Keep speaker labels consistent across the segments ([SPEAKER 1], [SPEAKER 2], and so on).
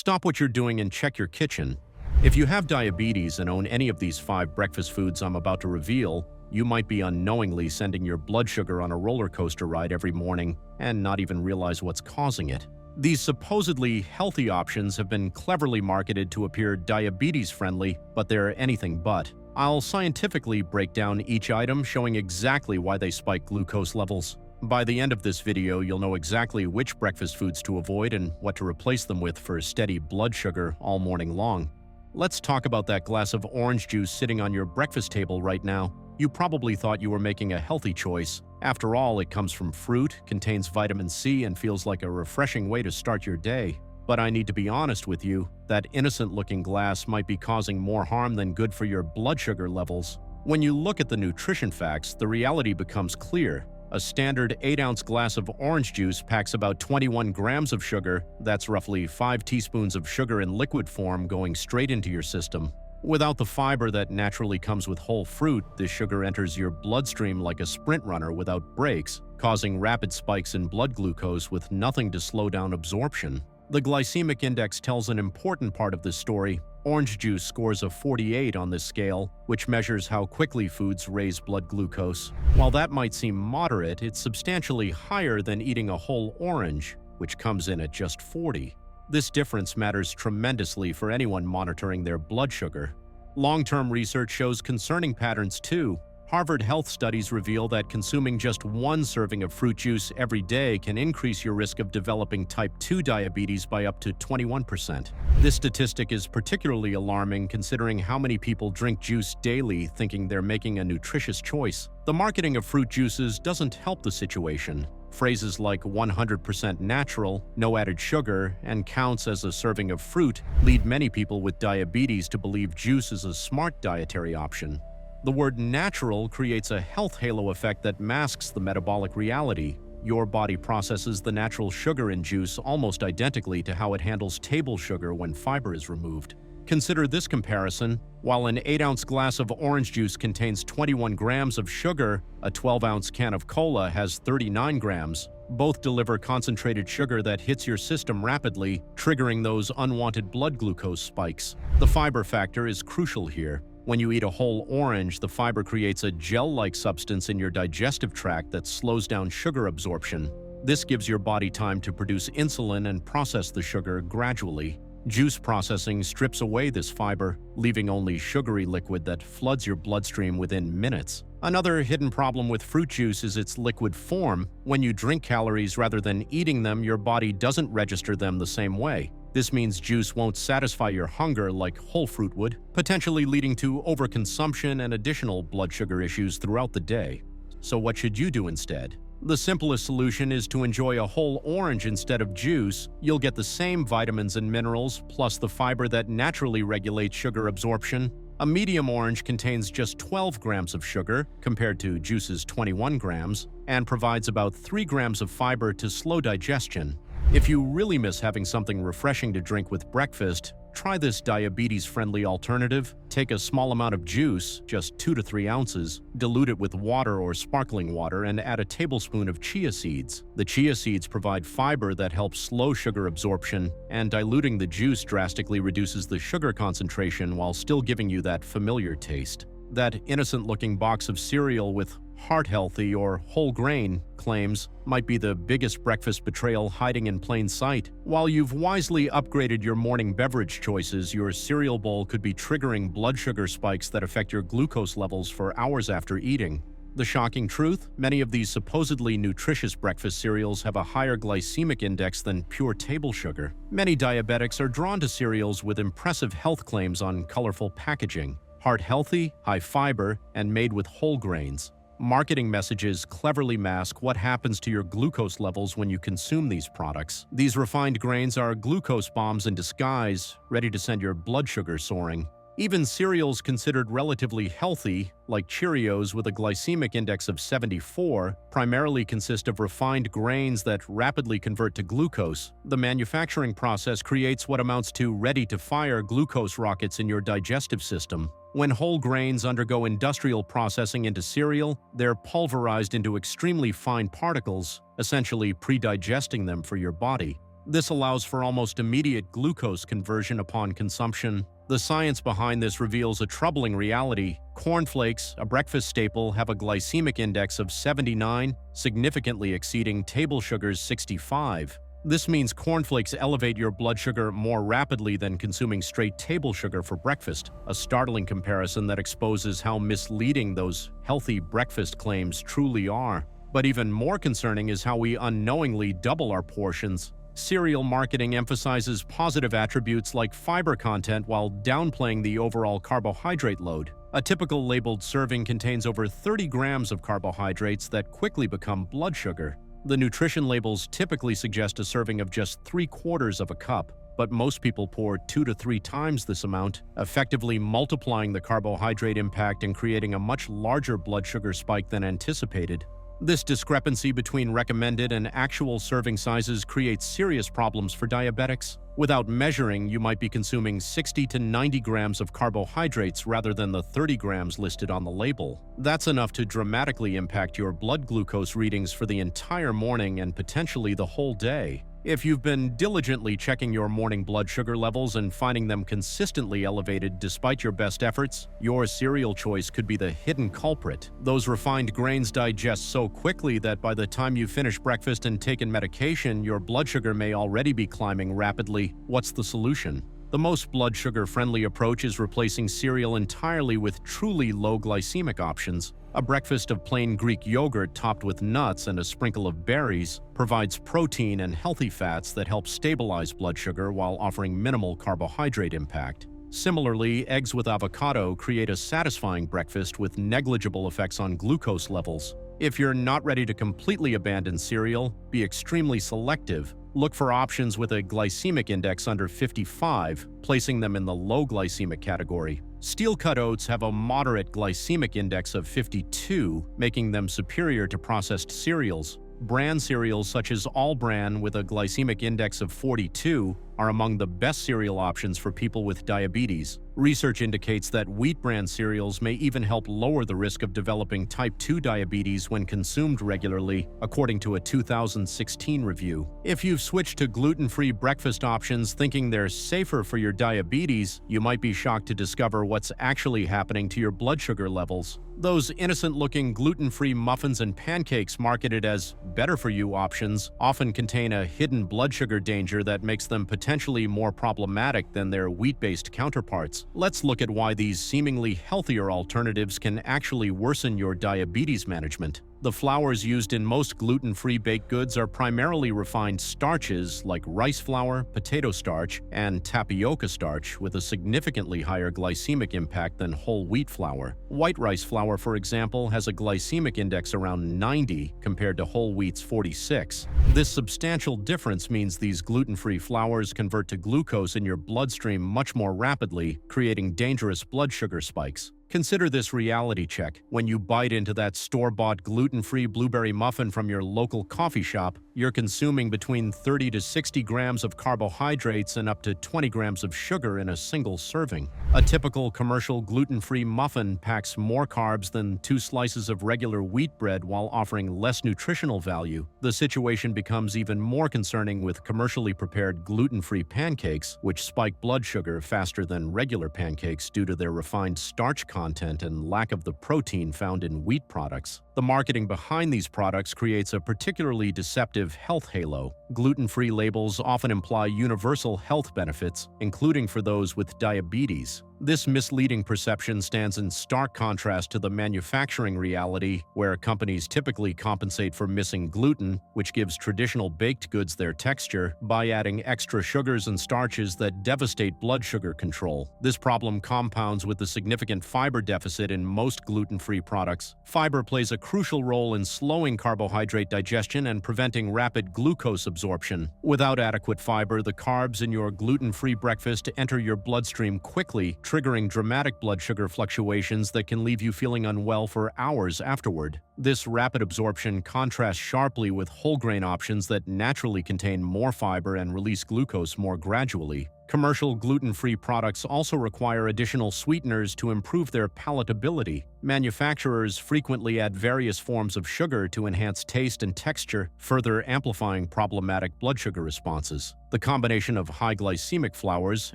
[SPEAKER 1] Stop what you're doing and check your kitchen. If you have diabetes and own any of these 5 breakfast foods I'm about to reveal, you might be unknowingly sending your blood sugar on a roller coaster ride every morning and not even realize what's causing it. These supposedly healthy options have been cleverly marketed to appear diabetes-friendly, but they're anything but. I'll scientifically break down each item, showing exactly why they spike glucose levels. By the end of this video, you'll know exactly which breakfast foods to avoid and what to replace them with for steady blood sugar all morning long. Let's talk about that glass of orange juice sitting on your breakfast table right now. You probably thought you were making a healthy choice. After all, it comes from fruit, contains vitamin C, and feels like a refreshing way to start your day. But I need to be honest with you, that innocent-looking glass might be causing more harm than good for your blood sugar levels. When you look at the nutrition facts, the reality becomes clear. A standard 8-ounce glass of orange juice packs about 21 grams of sugar. That's roughly 5 teaspoons of sugar in liquid form going straight into your system. Without the fiber that naturally comes with whole fruit, this sugar enters your bloodstream like a sprint runner without brakes, causing rapid spikes in blood glucose with nothing to slow down absorption. The glycemic index tells an important part of this story. Orange juice scores a 48 on this scale, which measures how quickly foods raise blood glucose. While that might seem moderate, it's substantially higher than eating a whole orange, which comes in at just 40. This difference matters tremendously for anyone monitoring their blood sugar. Long-term research shows concerning patterns too. Harvard Health studies reveal that consuming just 1 serving of fruit juice every day can increase your risk of developing type 2 diabetes by up to 21%. This statistic is particularly alarming considering how many people drink juice daily thinking they're making a nutritious choice. The marketing of fruit juices doesn't help the situation. Phrases like 100% natural, no added sugar, and counts as a serving of fruit lead many people with diabetes to believe juice is a smart dietary option. The word natural creates a health halo effect that masks the metabolic reality. Your body processes the natural sugar in juice almost identically to how it handles table sugar when fiber is removed. Consider this comparison. While an 8-ounce glass of orange juice contains 21 grams of sugar, a 12-ounce can of cola has 39 grams. Both deliver concentrated sugar that hits your system rapidly, triggering those unwanted blood glucose spikes. The fiber factor is crucial here. When you eat a whole orange, the fiber creates a gel-like substance in your digestive tract that slows down sugar absorption. This gives your body time to produce insulin and process the sugar gradually. Juice processing strips away this fiber, leaving only sugary liquid that floods your bloodstream within minutes. Another hidden problem with fruit juice is its liquid form. When you drink calories rather than eating them, your body doesn't register them the same way. This means juice won't satisfy your hunger like whole fruit would, potentially leading to overconsumption and additional blood sugar issues throughout the day. So what should you do instead? The simplest solution is to enjoy a whole orange instead of juice. You'll get the same vitamins and minerals, plus the fiber that naturally regulates sugar absorption. A medium orange contains just 12 grams of sugar, compared to juice's 21 grams, and provides about 3 grams of fiber to slow digestion. If you really miss having something refreshing to drink with breakfast, try this diabetes-friendly alternative. Take a small amount of juice, just 2 to 3 ounces, dilute it with water or sparkling water, and add a tablespoon of chia seeds. The chia seeds provide fiber that helps slow sugar absorption, and diluting the juice drastically reduces the sugar concentration while still giving you that familiar taste. That innocent-looking box of cereal with heart healthy or whole grain claims might be the biggest breakfast betrayal hiding in plain sight. While you've wisely upgraded your morning beverage choices, your cereal bowl could be triggering blood sugar spikes that affect your glucose levels for hours after eating. The shocking truth? Many of these supposedly nutritious breakfast cereals have a higher glycemic index than pure table sugar. Many diabetics are drawn to cereals with impressive health claims on colorful packaging. Heart healthy, high fiber, and made with whole grains. Marketing messages cleverly mask what happens to your glucose levels when you consume these products. These refined grains are glucose bombs in disguise, ready to send your blood sugar soaring. Even cereals considered relatively healthy, like Cheerios with a glycemic index of 74, primarily consist of refined grains that rapidly convert to glucose. The manufacturing process creates what amounts to ready-to-fire glucose rockets in your digestive system. When whole grains undergo industrial processing into cereal, they're pulverized into extremely fine particles, essentially pre-digesting them for your body. This allows for almost immediate glucose conversion upon consumption. The science behind this reveals a troubling reality. Cornflakes, a breakfast staple, have a glycemic index of 79, significantly exceeding table sugar's 65. This means cornflakes elevate your blood sugar more rapidly than consuming straight table sugar for breakfast, a startling comparison that exposes how misleading those healthy breakfast claims truly are. But even more concerning is how we unknowingly double our portions. Cereal marketing emphasizes positive attributes like fiber content while downplaying the overall carbohydrate load. A typical labeled serving contains over 30 grams of carbohydrates that quickly become blood sugar. The nutrition labels typically suggest a serving of just 3/4 of a cup, but most people pour 2 to 3 times this amount, effectively multiplying the carbohydrate impact and creating a much larger blood sugar spike than anticipated. This discrepancy between recommended and actual serving sizes creates serious problems for diabetics. Without measuring, you might be consuming 60 to 90 grams of carbohydrates rather than the 30 grams listed on the label. That's enough to dramatically impact your blood glucose readings for the entire morning and potentially the whole day. If you've been diligently checking your morning blood sugar levels and finding them consistently elevated despite your best efforts, your cereal choice could be the hidden culprit. Those refined grains digest so quickly that by the time you finish breakfast and taken medication, your blood sugar may already be climbing rapidly. What's the solution? The most blood sugar-friendly approach is replacing cereal entirely with truly low glycemic options. A breakfast of plain Greek yogurt topped with nuts and a sprinkle of berries provides protein and healthy fats that help stabilize blood sugar while offering minimal carbohydrate impact. Similarly, eggs with avocado create a satisfying breakfast with negligible effects on glucose levels. If you're not ready to completely abandon cereal, be extremely selective. Look for options with a glycemic index under 55, placing them in the low glycemic category. Steel-cut oats have a moderate glycemic index of 52, making them superior to processed cereals. Bran cereals such as All Bran with a glycemic index of 42 are among the best cereal options for people with diabetes. Research indicates that wheat bran cereals may even help lower the risk of developing type 2 diabetes when consumed regularly, according to a 2016 review. If you've switched to gluten-free breakfast options thinking they're safer for your diabetes, you might be shocked to discover what's actually happening to your blood sugar levels. Those innocent-looking gluten-free muffins and pancakes marketed as better-for-you options often contain a hidden blood sugar danger that makes them potentially more problematic than their wheat-based counterparts. Let's look at why these seemingly healthier alternatives can actually worsen your diabetes management. The flours used in most gluten-free baked goods are primarily refined starches like rice flour, potato starch, and tapioca starch with a significantly higher glycemic impact than whole wheat flour. White rice flour, for example, has a glycemic index around 90 compared to whole wheat's 46. This substantial difference means these gluten-free flours convert to glucose in your bloodstream much more rapidly, creating dangerous blood sugar spikes. Consider this reality check. When you bite into that store-bought gluten-free blueberry muffin from your local coffee shop, you're consuming between 30 to 60 grams of carbohydrates and up to 20 grams of sugar in a single serving. A typical commercial gluten-free muffin packs more carbs than 2 slices of regular wheat bread while offering less nutritional value. The situation becomes even more concerning with commercially prepared gluten-free pancakes, which spike blood sugar faster than regular pancakes due to their refined starch content and lack of the protein found in wheat products. The marketing behind these products creates a particularly deceptive health halo. Gluten-free labels often imply universal health benefits, including for those with diabetes. This misleading perception stands in stark contrast to the manufacturing reality, where companies typically compensate for missing gluten, which gives traditional baked goods their texture, by adding extra sugars and starches that devastate blood sugar control. This problem compounds with the significant fiber deficit in most gluten-free products. Fiber plays a crucial role in slowing carbohydrate digestion and preventing rapid glucose absorption. Without adequate fiber, the carbs in your gluten-free breakfast enter your bloodstream quickly, triggering dramatic blood sugar fluctuations that can leave you feeling unwell for hours afterward. This rapid absorption contrasts sharply with whole grain options that naturally contain more fiber and release glucose more gradually. Commercial gluten-free products also require additional sweeteners to improve their palatability. Manufacturers frequently add various forms of sugar to enhance taste and texture, further amplifying problematic blood sugar responses. The combination of high glycemic flours,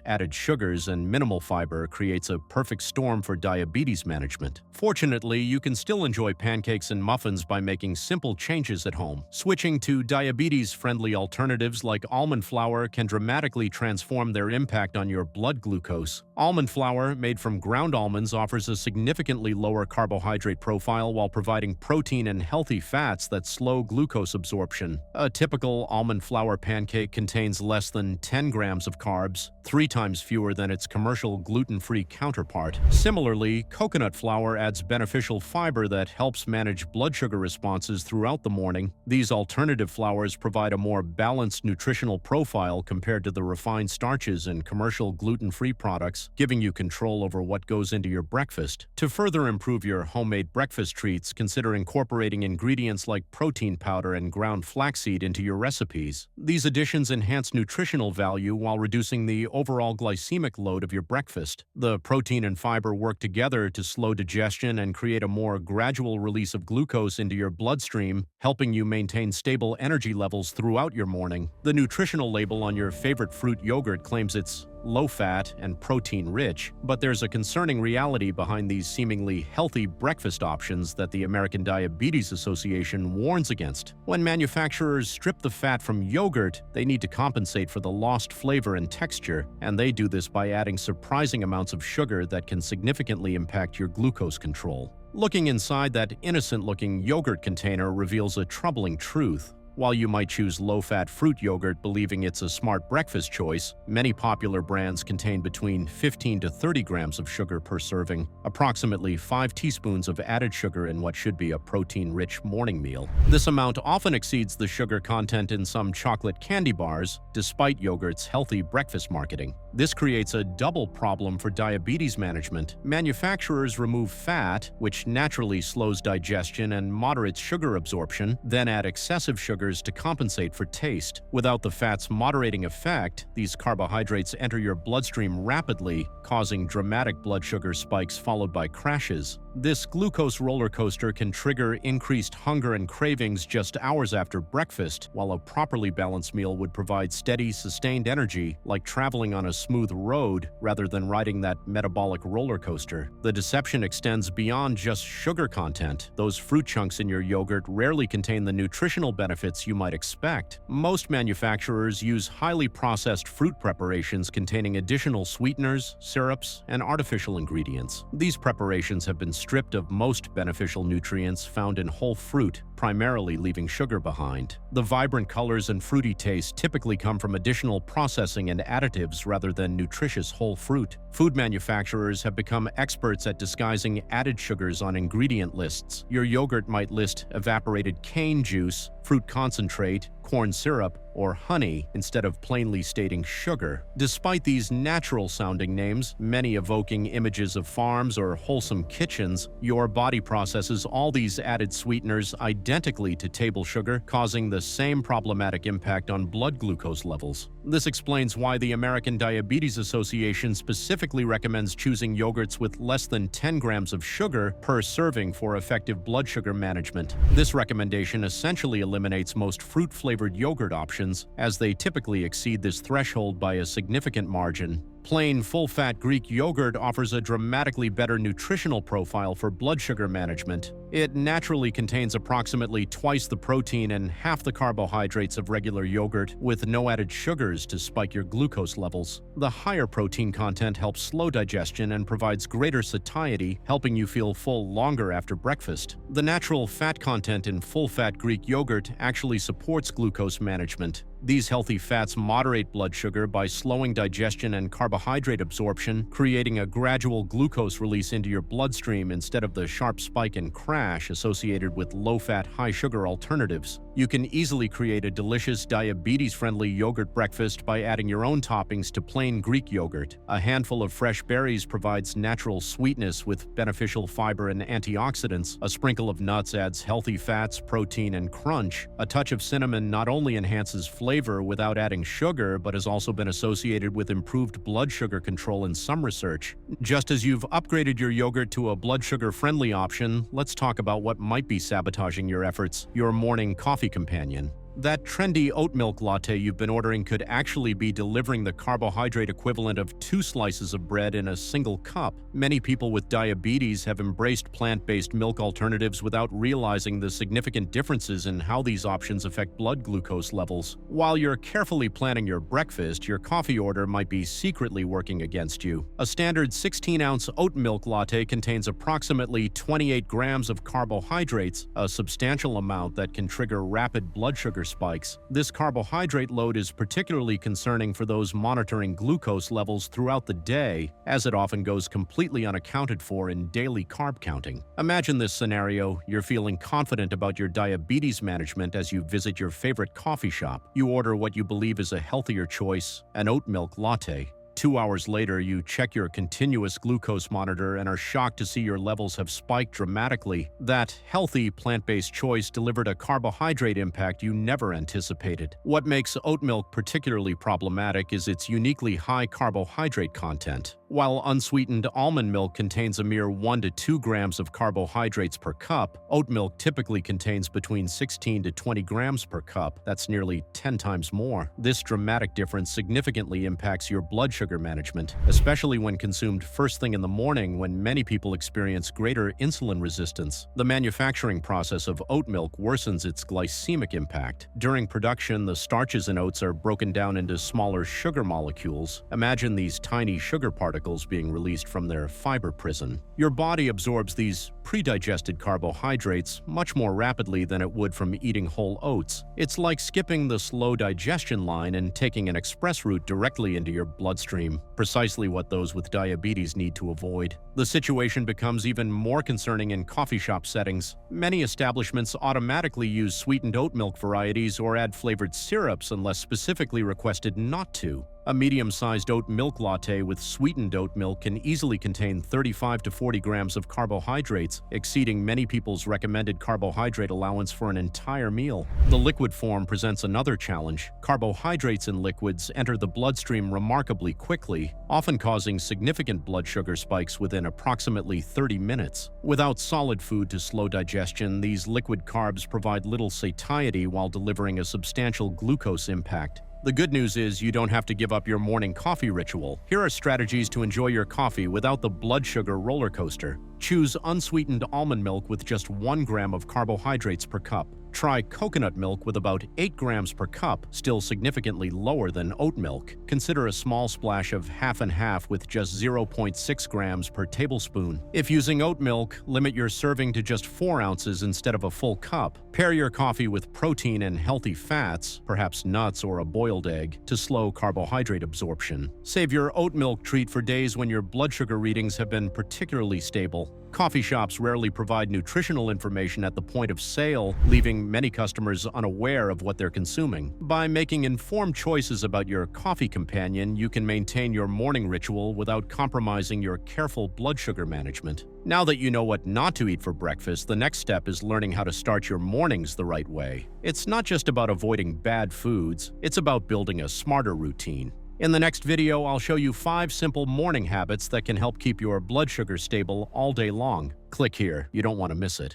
[SPEAKER 1] added sugars, and minimal fiber creates a perfect storm for diabetes management. Fortunately, you can still enjoy pancakes and muffins by making simple changes at home. Switching to diabetes-friendly alternatives like almond flour can dramatically transform their impact on your blood glucose. Almond flour, made from ground almonds, offers a significantly lower carbohydrate profile while providing protein and healthy fats that slow glucose absorption. A typical almond flour pancake contains less than 10 grams of carbs, 3 times fewer than its commercial gluten-free counterpart. Similarly, coconut flour adds beneficial fiber that helps manage blood sugar responses throughout the morning. These alternative flours provide a more balanced nutritional profile compared to the refined starches in commercial gluten-free products, giving you control over what goes into your breakfast. To further improve your homemade breakfast treats, consider incorporating ingredients like protein powder and ground flaxseed into your recipes. These additions enhance nutritional value while reducing the overall glycemic load of your breakfast. The protein and fiber work together to slow digestion and create a more gradual release of glucose into your bloodstream, helping you maintain stable energy levels throughout your morning. The nutritional label on your favorite fruit yogurt claims it's low-fat and protein-rich, but there's a concerning reality behind these seemingly healthy breakfast options that the American Diabetes Association warns against. When manufacturers strip the fat from yogurt, they need to compensate for the lost flavor and texture, and they do this by adding surprising amounts of sugar that can significantly impact your glucose control. Looking inside that innocent-looking yogurt container reveals a troubling truth. While you might choose low-fat fruit yogurt believing it's a smart breakfast choice, many popular brands contain between 15 to 30 grams of sugar per serving, approximately 5 teaspoons of added sugar in what should be a protein-rich morning meal. This amount often exceeds the sugar content in some chocolate candy bars, despite yogurt's healthy breakfast marketing. This creates a double problem for diabetes management. Manufacturers remove fat, which naturally slows digestion and moderates sugar absorption, then add excessive sugars to compensate for taste. Without the fat's moderating effect, these carbohydrates enter your bloodstream rapidly, causing dramatic blood sugar spikes followed by crashes. This glucose roller coaster can trigger increased hunger and cravings just hours after breakfast, while a properly balanced meal would provide steady, sustained energy, like traveling on a smooth road rather than riding that metabolic roller coaster. The deception extends beyond just sugar content. Those fruit chunks in your yogurt rarely contain the nutritional benefits you might expect. Most manufacturers use highly processed fruit preparations containing additional sweeteners, syrups, and artificial ingredients. These preparations have been stripped of most beneficial nutrients found in whole fruit, primarily leaving sugar behind. The vibrant colors and fruity taste typically come from additional processing and additives rather than nutritious whole fruit. Food manufacturers have become experts at disguising added sugars on ingredient lists. Your yogurt might list evaporated cane juice, fruit concentrate, corn syrup, or honey instead of plainly stating sugar. Despite these natural-sounding names, many evoking images of farms or wholesome kitchens, your body processes all these added sweeteners identically to table sugar, causing the same problematic impact on blood glucose levels. This explains why the American Diabetes Association specifically recommends choosing yogurts with less than 10 grams of sugar per serving for effective blood sugar management. This recommendation essentially eliminates most fruit-flavored yogurt options, as they typically exceed this threshold by a significant margin. Plain, full-fat Greek yogurt offers a dramatically better nutritional profile for blood sugar management. It naturally contains approximately twice the protein and half the carbohydrates of regular yogurt, with no added sugars to spike your glucose levels. The higher protein content helps slow digestion and provides greater satiety, helping you feel full longer after breakfast. The natural fat content in full-fat Greek yogurt actually supports glucose management. These healthy fats moderate blood sugar by slowing digestion and carbohydrate absorption, creating a gradual glucose release into your bloodstream instead of the sharp spike and crash associated with low-fat, high-sugar alternatives. You can easily create a delicious diabetes-friendly yogurt breakfast by adding your own toppings to plain Greek yogurt. A handful of fresh berries provides natural sweetness with beneficial fiber and antioxidants. A sprinkle of nuts adds healthy fats, protein, and crunch. A touch of cinnamon not only enhances flavor without adding sugar, but has also been associated with improved blood sugar control in some research. Just as you've upgraded your yogurt to a blood sugar-friendly option, let's talk about what might be sabotaging your efforts: your morning coffee companion. That trendy oat milk latte you've been ordering could actually be delivering the carbohydrate equivalent of 2 slices of bread in a single cup. Many people with diabetes have embraced plant-based milk alternatives without realizing the significant differences in how these options affect blood glucose levels. While you're carefully planning your breakfast, your coffee order might be secretly working against you. A standard 16-ounce oat milk latte contains approximately 28 grams of carbohydrates, a substantial amount that can trigger rapid blood sugar spikes. This carbohydrate load is particularly concerning for those monitoring glucose levels throughout the day, as it often goes completely unaccounted for in daily carb counting. Imagine this scenario: you're feeling confident about your diabetes management as you visit your favorite coffee shop. You order what you believe is a healthier choice, an oat milk latte. 2 hours later, you check your continuous glucose monitor and are shocked to see your levels have spiked dramatically. That healthy, plant-based choice delivered a carbohydrate impact you never anticipated. What makes oat milk particularly problematic is its uniquely high carbohydrate content. While unsweetened almond milk contains a mere 1 to 2 grams of carbohydrates per cup, oat milk typically contains between 16 to 20 grams per cup. That's nearly 10 times more. This dramatic difference significantly impacts your blood sugar management, especially when consumed first thing in the morning, when many people experience greater insulin resistance. The manufacturing process of oat milk worsens its glycemic impact. During production, the starches in oats are broken down into smaller sugar molecules. Imagine these tiny sugar particles being released from their fiber prison. Your body absorbs these pre-digested carbohydrates much more rapidly than it would from eating whole oats. It's like skipping the slow digestion line and taking an express route directly into your bloodstream, precisely what those with diabetes need to avoid. The situation becomes even more concerning in coffee shop settings. Many establishments automatically use sweetened oat milk varieties or add flavored syrups unless specifically requested not to. A medium-sized oat milk latte with sweetened oat milk can easily contain 35 to 40 grams of carbohydrates, exceeding many people's recommended carbohydrate allowance for an entire meal. The liquid form presents another challenge. Carbohydrates in liquids enter the bloodstream remarkably quickly, often causing significant blood sugar spikes within approximately 30 minutes. Without solid food to slow digestion, these liquid carbs provide little satiety while delivering a substantial glucose impact. The good news is you don't have to give up your morning coffee ritual. Here are strategies to enjoy your coffee without the blood sugar roller coaster. Choose unsweetened almond milk with just 1 gram of carbohydrates per cup. Try coconut milk with about 8 grams per cup, still significantly lower than oat milk. Consider a small splash of half and half with just 0.6 grams per tablespoon. If using oat milk, limit your serving to just 4 ounces instead of a full cup. Pair your coffee with protein and healthy fats, perhaps nuts or a boiled egg, to slow carbohydrate absorption. Save your oat milk treat for days when your blood sugar readings have been particularly stable. Coffee shops rarely provide nutritional information at the point of sale, leaving many customers unaware of what they're consuming. By making informed choices about your coffee companion, you can maintain your morning ritual without compromising your careful blood sugar management. Now that you know what not to eat for breakfast, the next step is learning how to start your mornings the right way. It's not just about avoiding bad foods, it's about building a smarter routine. In the next video, I'll show you 5 simple morning habits that can help keep your blood sugar stable all day long. Click here, you don't want to miss it.